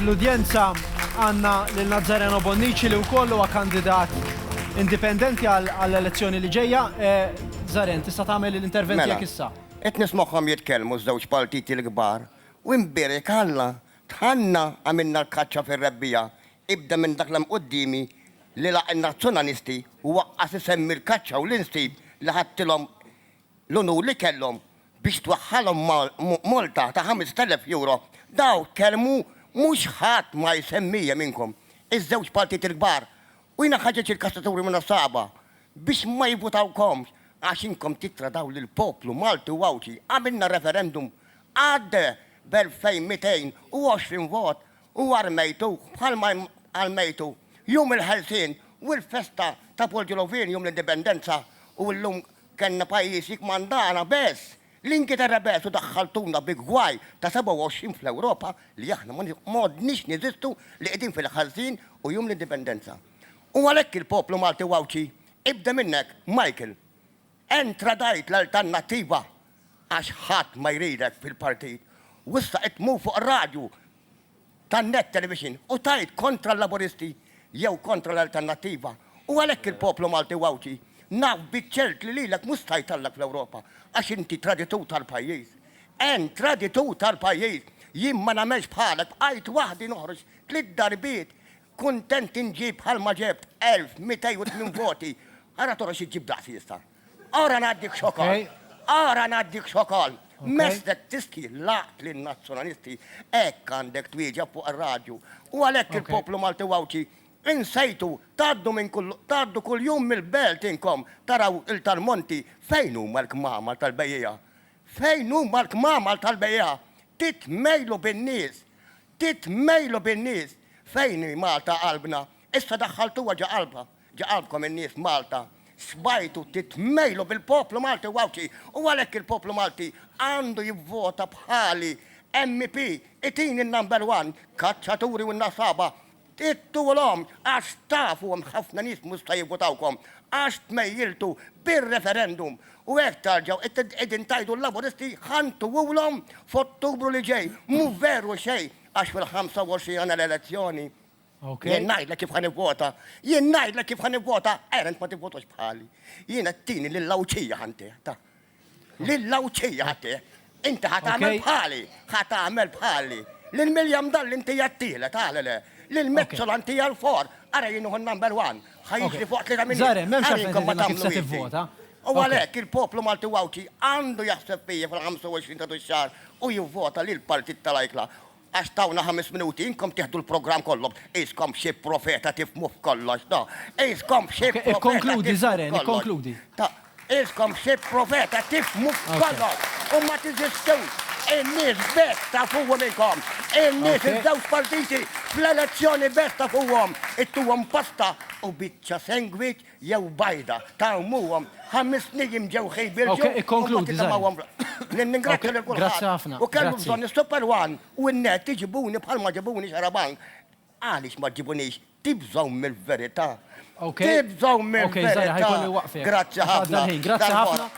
Fl-udjenza għandna lil Nazzareno Bonnici li wkoll huwa kandidat indipendenti għall-elezzjoni li ġejja. Zaren, tista' tagħmel l-intervent jekk issa. Qed nismagħhom jitkellmu żewġ partiti l-kbar u imbirek tħanna għamilna l-kaċċa fir-rebbija. Ibda minn dak l qudiemi li laq in-nazzjonalisti u waqqas isemmi l-kaċċa u l-instib li ħadtilhom l-unur li kellhom biex twaħħalhom multa ta' 5,000 euro. Daw kelmu mhux ħadd ma jsemmija minnkom. Iż-żewġ partiti l-kbar u jiena ħaġeġ il-kastaturi minn saba biex ma jivvutawkomx għax inkom titradaw lill-poplu Malti u Awċi. Għamilna referendum għadde b'2220 vot u għarmejtu bħalma għalmejtu jum il-ħelsin u l-festa ta' Polġolovin jum l-indipendenza u l-lum kenna pajjiż jikmandana bes. L-Ingilterra bes u daħħaltuna bi gwaj ta' 27 fl-Ewropa li aħna m'għodniex niżistu li qegħdin fil-ħelsin u jum l-indipendenza. U għalhekk il-poplu Malti u Awċi ibda minnek, Michael, entra dajt l-alternattiva għax ħadd ma jridek fil-partit. U issa qed tmur fuq ir-radju tan-net television u tajt kontra l-laboristi jew kontra l-alternattiva. U għalhekk il-poplu Malti u Awċi naf biċċert li lilek mhux tajtallak fl-Ewropa għax inti traditur tal-pajjiż. Traditur tal-pajjiż. Jien ma nagħmelx bħalek bqajt waħdi noħroġ 3 darbiet kuntent inġib bħalma ġebt 1208 voti. Ara tora xi ġib daqsi issa. Ara ngħaddik xokol. Ara ngħaddik xokol. Mestek tiski laqt lin-nazzjonalisti hekk għandek twieġeb fuq ir-radju. U għalhekk il-poplu Malti u Awċi insejtu tgħaddu kuljum mill-belt inkom taraw il-Talmonti fejn huma l-kmamal tal-bejja. Fejn huma l-kmamal tal-bejja. Titmejlu bin-nies. Titmejlu bin-nies. Fejn Malta qalbna. Issa daħħaltuha ġa qalbkom in-nies Malta. Sbajtu titmejlu bil-poplu Malti u Awċi. U għalhekk il-poplu Malti għandu jivvota bħali MP, it-tini number 1, kaċċaturi u n-nasaba. Tittuhom għax tafu ħafna nies mhux ta' jivvotawkom, għax tmejjiltu bir-referendum. U hekk tarġgħu qegħdin tajdu l-laboristi ħantuhom f'Ottubru li ġej. Mhu veru xejn għax fil-25 l-elezzjoni. Jien ngħidlek kif ħanivvota. Jien ngħidlek kif ħanivvota, erent ma tivvotax bħali. Jiena ttini lill-Awċija ħanteh. Lill-Awċija ħanteh. Inti ħatamel bħali, ħatamel bħali. Lil-Miljam Dalli inti jattilet, għalele. Lil-Mezzola inti għal-for, ara jienu number 1. ħajġri fuq 3 minuti. Zaren, m'hemmx għalfejn kif se tivvota. U għalhekk il-poplu Malti u Awċi għandu jaħseb fija fil-25 ta' xahar u jivvota lill-Partit tal-Ajkla. Għax tawna 5 minuti, inkom tieħdu l-programm kollha. Iskom xi profeta tifmu f'kollox, da. Iskom xi profeta. Ikkonkludi, Zaren, ikkonkludi. Iskom xi profeta tifmu f'kollox. U ma tiżistux. In-nies besta fuqhom inkom. In-nies iż-żewġ partiti fl-elezzjoni besta fuqhom. Ittuhom pasta u biċċa sandwich jew bajda. Tawmuhom 5 snijim ġew ħejbilġu. Ikkonkludi, Zaren. Ningrazzja lil kulħadd. Grazzi ħafna. U kellu bżonn is-Super One u n-net tiġibuni bħalma ġibuni xarabank. Għaliex ma ġibunix tibżgħu mill-verità. Tibżgħu mill-verità. Grazzi ħafna. Grazzi ħafna.